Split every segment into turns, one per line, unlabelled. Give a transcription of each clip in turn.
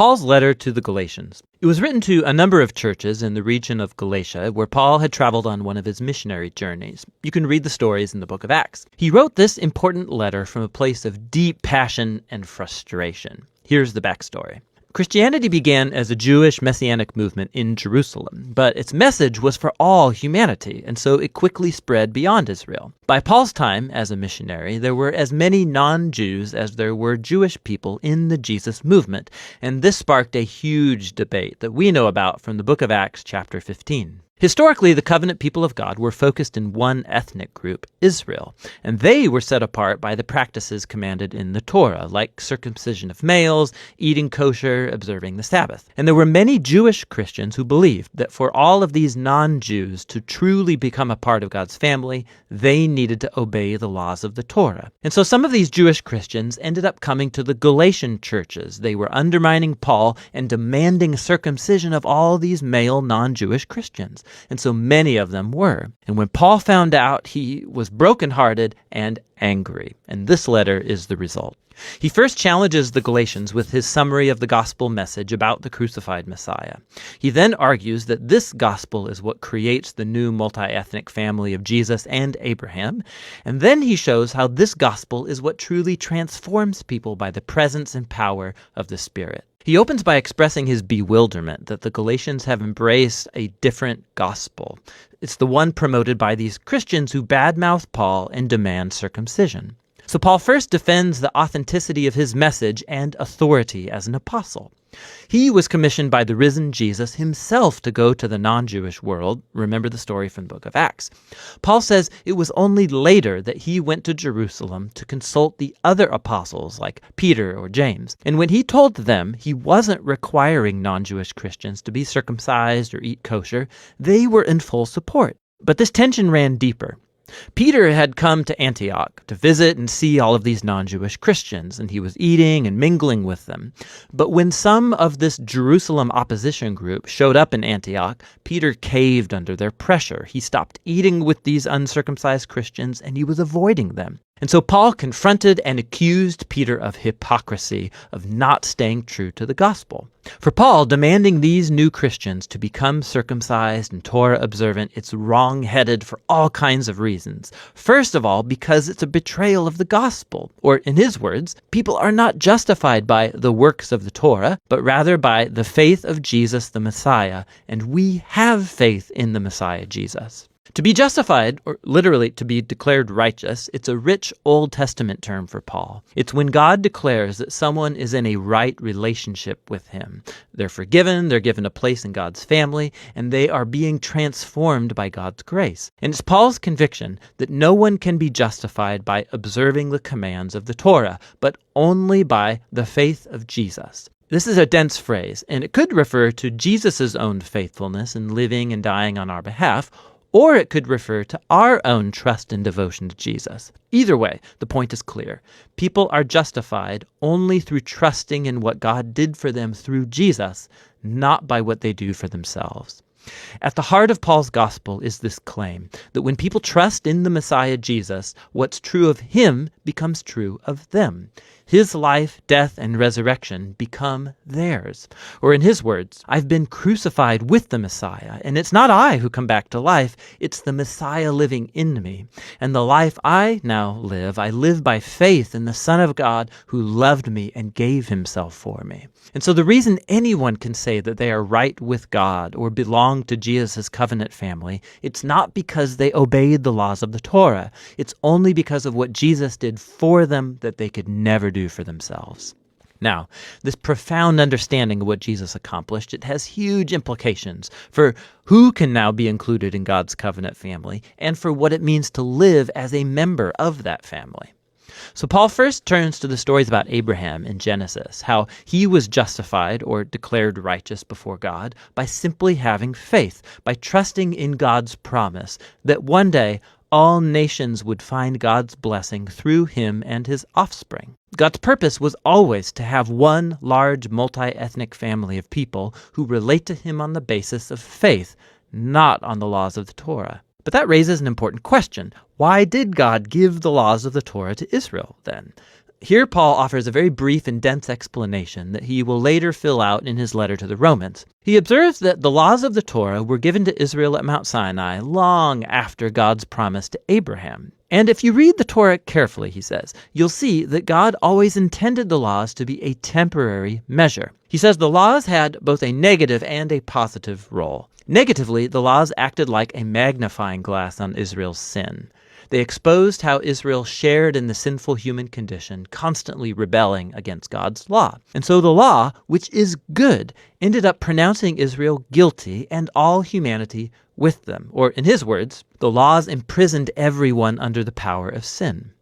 Paul's letter to the Galatians. It was written to a number of churches in the region of Galatia where Paul had traveled on one of his missionary journeys. You can read the stories in the book of Acts. He wrote this important letter from a place of deep passion and frustration. Here's the backstory. Christianity began as a Jewish messianic movement in Jerusalem, but its message was for all humanity, and so it quickly spread beyond Israel. By Paul's time as a missionary, there were as many non-Jews as there were Jewish people in the Jesus movement, and this sparked a huge debate that we know about from the book of Acts chapter 15. Historically, the covenant people of God were focused in one ethnic group, Israel, and they were set apart by the practices commanded in the Torah, like circumcision of males, eating kosher, observing the Sabbath. And there were many Jewish Christians who believed that for all of these non-Jews to truly become a part of God's family, they needed to obey the laws of the Torah. And so some of these Jewish Christians ended up coming to the Galatian churches. They were undermining Paul and demanding circumcision of all these male non-Jewish Christians. And so many of them were. And when Paul found out, he was brokenhearted and angry. And this letter is the result. He first challenges the Galatians with his summary of the gospel message about the crucified Messiah. He then argues that this gospel is what creates the new multi-ethnic family of Jesus and Abraham. And then he shows how this gospel is what truly transforms people by the presence and power of the Spirit. He opens by expressing his bewilderment that the Galatians have embraced a different gospel. It's the one promoted by these Christians who badmouth Paul and demand circumcision. So Paul first defends the authenticity of his message and authority as an apostle. He was commissioned by the risen Jesus himself to go to the non-Jewish world. Remember the story from the book of Acts. Paul says it was only later that he went to Jerusalem to consult the other apostles like Peter or James. And when he told them he wasn't requiring non-Jewish Christians to be circumcised or eat kosher, they were in full support. But this tension ran deeper. Peter had come to Antioch to visit and see all of these non-Jewish Christians, and he was eating and mingling with them. But when some of this Jerusalem opposition group showed up in Antioch, Peter caved under their pressure. He stopped eating with these uncircumcised Christians, and he was avoiding them. And so Paul confronted and accused Peter of hypocrisy, of not staying true to the gospel. For Paul, demanding these new Christians to become circumcised and Torah observant, it's wrong-headed for all kinds of reasons. First of all, because it's a betrayal of the gospel. Or in his words, people are not justified by the works of the Torah, but rather by the faith of Jesus the Messiah. And we have faith in the Messiah Jesus. To be justified, or literally to be declared righteous, it's a rich Old Testament term for Paul. It's when God declares that someone is in a right relationship with him. They're forgiven, they're given a place in God's family, and they are being transformed by God's grace. And it's Paul's conviction that no one can be justified by observing the commands of the Torah, but only by the faith of Jesus. This is a dense phrase, and it could refer to Jesus' own faithfulness in living and dying on our behalf, or it could refer to our own trust and devotion to Jesus. Either way, the point is clear. People are justified only through trusting in what God did for them through Jesus, not by what they do for themselves. At the heart of Paul's gospel is this claim that when people trust in the Messiah Jesus, what's true of him becomes true of them. His life, death, and resurrection become theirs. Or in his words, I've been crucified with the Messiah, and it's not I who come back to life, it's the Messiah living in me. And the life I now live, I live by faith in the Son of God who loved me and gave himself for me. And so the reason anyone can say that they are right with God or belong to Jesus' covenant family, it's not because they obeyed the laws of the Torah. It's only because of what Jesus did for them that they could never do for themselves. Now, this profound understanding of what Jesus accomplished, it has huge implications for who can now be included in God's covenant family and for what it means to live as a member of that family. So Paul first turns to the stories about Abraham in Genesis, how he was justified or declared righteous before God by simply having faith, by trusting in God's promise that one day all nations would find God's blessing through him and his offspring. God's purpose was always to have one large multi-ethnic family of people who relate to him on the basis of faith, not on the laws of the Torah. But that raises an important question. Why did God give the laws of the Torah to Israel then? Here Paul offers a very brief and dense explanation that he will later fill out in his letter to the Romans. He observes that the laws of the Torah were given to Israel at Mount Sinai long after God's promise to Abraham. And if you read the Torah carefully, he says, you'll see that God always intended the laws to be a temporary measure. He says the laws had both a negative and a positive role. Negatively, the laws acted like a magnifying glass on Israel's sin. They exposed how Israel shared in the sinful human condition, constantly rebelling against God's law. And so the law, which is good, ended up pronouncing Israel guilty and all humanity with them. Or in his words, the laws imprisoned everyone under the power of sin.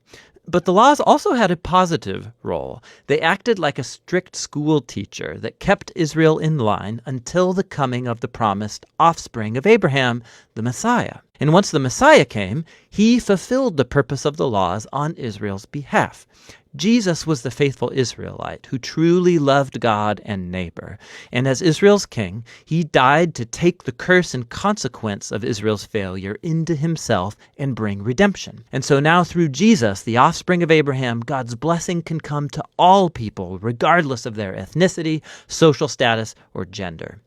But the laws also had a positive role. They acted like a strict school teacher that kept Israel in line until the coming of the promised offspring of Abraham, the Messiah. And once the Messiah came, he fulfilled the purpose of the laws on Israel's behalf. Jesus was the faithful Israelite who truly loved God and neighbor. And as Israel's king, he died to take the curse and consequence of Israel's failure into himself and bring redemption. And so now through Jesus, the offspring of Abraham, God's blessing can come to all people, regardless of their ethnicity, social status, or gender.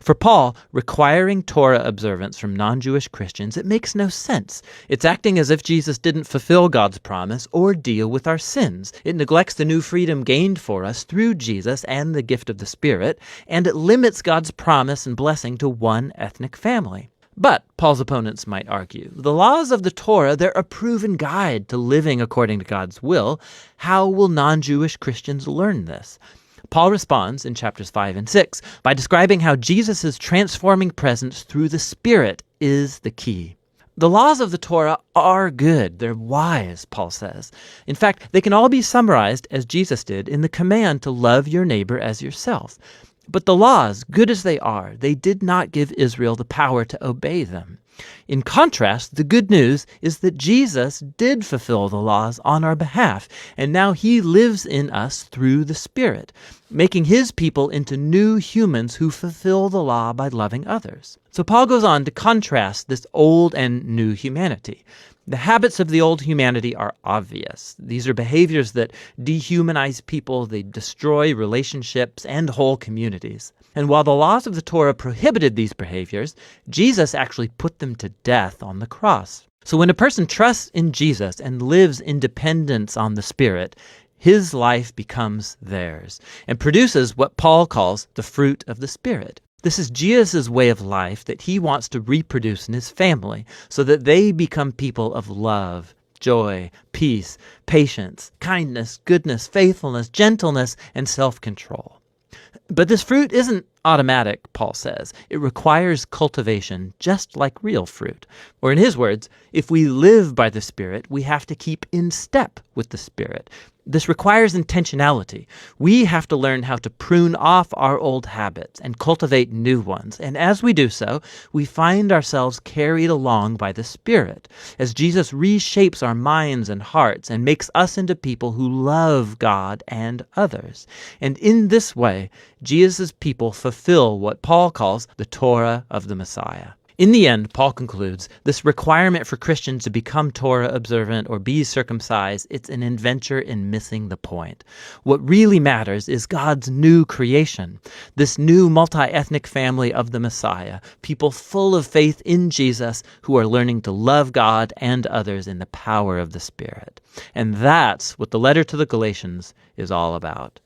For Paul, requiring Torah observance from non-Jewish Christians, it makes no sense. It's acting as if Jesus didn't fulfill God's promise or deal with our sins. It neglects the new freedom gained for us through Jesus and the gift of the Spirit, and it limits God's promise and blessing to one ethnic family. But, Paul's opponents might argue, the laws of the Torah, they're a proven guide to living according to God's will. How will non-Jewish Christians learn this? Paul responds in chapters 5 and 6 by describing how Jesus' transforming presence through the Spirit is the key. The laws of the Torah are good. They're wise, Paul says. In fact, they can all be summarized, as Jesus did, in the command to love your neighbor as yourself. But the laws, good as they are, they did not give Israel the power to obey them. In contrast, the good news is that Jesus did fulfill the laws on our behalf, and now he lives in us through the Spirit, making his people into new humans who fulfill the law by loving others. So Paul goes on to contrast this old and new humanity. The habits of the old humanity are obvious. These are behaviors that dehumanize people, they destroy relationships and whole communities. And while the laws of the Torah prohibited these behaviors, Jesus actually put them to death on the cross. So when a person trusts in Jesus and lives in dependence on the Spirit, his life becomes theirs and produces what Paul calls the fruit of the Spirit. This is Jesus' way of life that he wants to reproduce in his family so that they become people of love, joy, peace, patience, kindness, goodness, faithfulness, gentleness, and self-control. But this fruit isn't automatic, Paul says. It requires cultivation, just like real fruit. Or in his words, if we live by the Spirit, we have to keep in step with the Spirit. This requires intentionality. We have to learn how to prune off our old habits and cultivate new ones. And as we do so, we find ourselves carried along by the Spirit, as Jesus reshapes our minds and hearts and makes us into people who love God and others. And in this way, Jesus' people fulfill what Paul calls the Torah of the Messiah. In the end, Paul concludes, this requirement for Christians to become Torah observant or be circumcised, it's an adventure in missing the point. What really matters is God's new creation, this new multi-ethnic family of the Messiah, people full of faith in Jesus who are learning to love God and others in the power of the Spirit. And that's what the letter to the Galatians is all about.